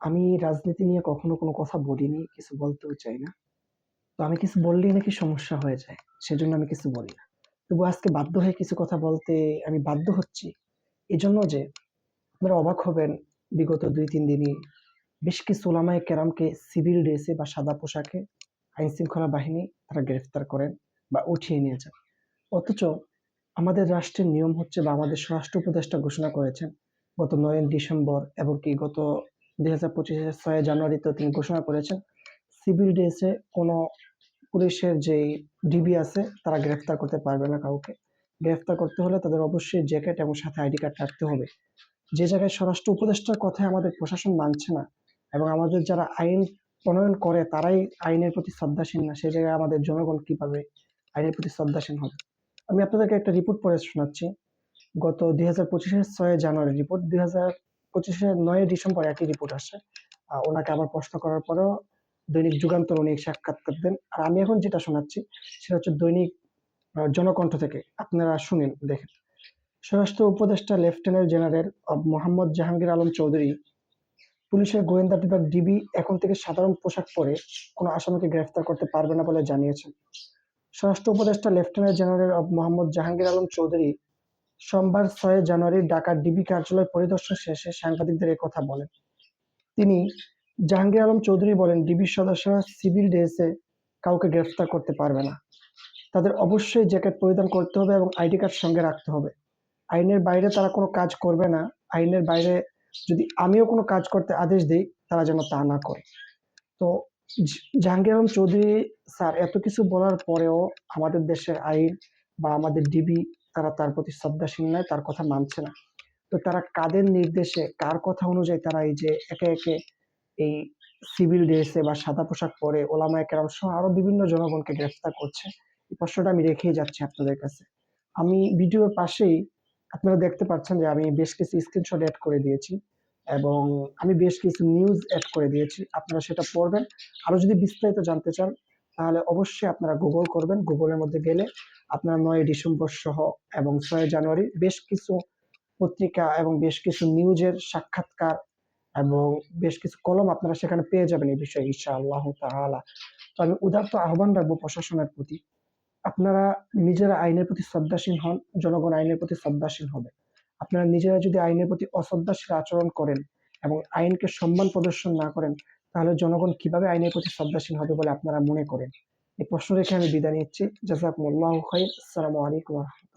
আমি রাজনীতি নিয়ে কখনো কোনো কথা বলিনি, কিছু বলতেও চাই না। তো আমি কিছু বললেই নাকি সমস্যা হয়ে যায়। সেজন্য আমি কিছু বলি না। তবু আজকে বাধ্য হয়ে কিছু কথা বলতে আমি বাধ্য হচ্ছি। এজন্য যে আপনারা অবাক হবেন, বিগত ২-৩ দিনই বেশ কিছু ওলামায়ে কেরামকে সিভিল ড্রেসে বা সাদা পোশাকে আইনশৃঙ্খলা বাহিনী তারা গ্রেফতার করেন বা উঠিয়ে নিয়ে যান। অথচ আমাদের রাষ্ট্রের নিয়ম হচ্ছে বা আমাদের স্বরাষ্ট্র উপদেষ্টা ঘোষণা করেছেন গত ৯ ডিসেম্বর এবং কি গত ২০২৫-এর ৬ জানুয়ারিতেও তিনি ঘোষণা করেছেন সিভিল ড্রেসে কোনো পুলিশের যেই ডিবি আছে তারা গ্রেফতার করতে পারবে না কাউকে। গ্রেফতার করতে হলে তাদের অবশ্যই জ্যাকেট এবং সাথে আইডি কার্ড রাখতে হবে। যে জায়গায় স্বরাষ্ট্র উপদেষ্টার কথায় আমাদের প্রশাসন মানছে না এবং আমাদের যারা আইন প্রণয়ন করে তারাই আইনের প্রতি শ্রদ্ধাশীল না, সেই জায়গায় আমাদের জনগণ কিভাবে আইনের প্রতি শ্রদ্ধাশীল হবে? আমি আপনাদেরকে একটা রিপোর্ট পড়ে শোনাচ্ছি। গত ২০২৫-এর ৬ জানুয়ারি রিপোর্ট, ২০২৫-এর ৯ ডিসেম্বর একই রিপোর্ট আসে। ওনাকে আবার প্রশ্ন করার পরেও দৈনিক যুগান্তর উনি সাক্ষাৎকার দেন। আর আমি এখন যেটা শোনাচ্ছি সেটা হচ্ছে দৈনিক জনকণ্ঠ থেকে। আপনারা শুনেন, দেখেন। স্বরাষ্ট্র উপদেষ্টা লেফটেন্যান্ট জেনারেল মোহাম্মদ জাহাঙ্গীর আলম চৌধুরী পুলিশের গোয়েন্দা বিভাগ ডিবি এখন থেকে সাধারণ পোশাক পরে কোনো আসামিকে গ্রেফতার করতে পারবে না বলে জানিয়েছেন। স্বরাষ্ট্র উপদেষ্টা লেফটেন্যান্ট জেনারেল মোহাম্মদ জাহাঙ্গীর আলম চৌধুরী সোমবার ৬ জানুয়ারি ঢাকার ডিবি কার্যালয় পরিদর্শন শেষে সাংবাদিকদের কথা বলেন। তিনি জাহাঙ্গীর আলম চৌধুরী বলেন, ডিবির সদস্যরা সিভিল ড্রেসে কাউকে গ্রেফতার করতে পারবে না। তাদের অবশ্যই জ্যাকেট পরিধান করতে হবে এবং আইডি কার্ড সঙ্গে রাখতে হবে। আইনের বাইরে তারা কোনো কাজ করবে না। আইনের বাইরে যদি আমিও কোনো কাজ করতে আদেশ দিই, তারা যেন তা না করে। তো জাহাঙ্গীর আলম চৌধুরী স্যার এত কিছু বলার পরেও আমাদের দেশের আইন বা আমাদের ডিবি তারা তার প্রতি শ্রদ্ধাশীল নয়, তার কথা মানছে না। তো তারা কাদের নির্দেশে, কার কথা অনুযায়ী তারা এই যে একে একে এই সিভিল ড্রেসে বা সাদা পোশাক পরে ওলামায়ে কেরাম সহ আরো বিভিন্ন জনগণকে গ্রেফতার করছে? এই প্রশ্নটা আমি রেখেই যাচ্ছি আপনাদের কাছে। আমি ভিডিওর পাশেই আপনারা দেখতে পাচ্ছেন যে আমি বেশ কিছু স্ক্রিনশট এড করে দিয়েছি এবং আমি বেশ কিছু নিউজ এড করে দিয়েছি। আপনারা সেটা পড়বেন। আরো যদি বিস্তারিত জানতে চান তাহলে অবশ্যই আপনারা গুগল করবেন। গুগলের মধ্যে গেলে আপনারা ৯ ডিসেম্বর সহ এবং ৬ জানুয়ারি বেশ কিছু পত্রিকা এবং বেশ কিছু নিউজের সাক্ষাৎকার এবং বেশ কিছু কলম আপনারা সেখানে পেয়ে যাবেন এই বিষয়ে ইনশাআল্লাহ তাআলা। তো আমি উদাত্ত আহ্বান রাখবো প্রশাসনের প্রতি, আপনারা নিজেরা আইনের প্রতি শ্রদ্ধাশীল হন, জনগণ আইনের প্রতি শ্রদ্ধাশীল হবে। আপনারা নিজেরা যদি আইনের প্রতি অশ্রদ্ধাশীল আচরণ করেন এবং আইনকে সম্মান প্রদর্শন না করেন, তাহলে জনগণ কিভাবে আইনের প্রতি শ্রদ্ধাশীল হবে বলে আপনারা মনে করেন? এই প্রশ্ন রেখে আমি বিদায় নিচ্ছি। জাযাকুমুল্লাহু খাইর। আসসালামু আলাইকুম ওয়া রাহমাতুল্লাহ।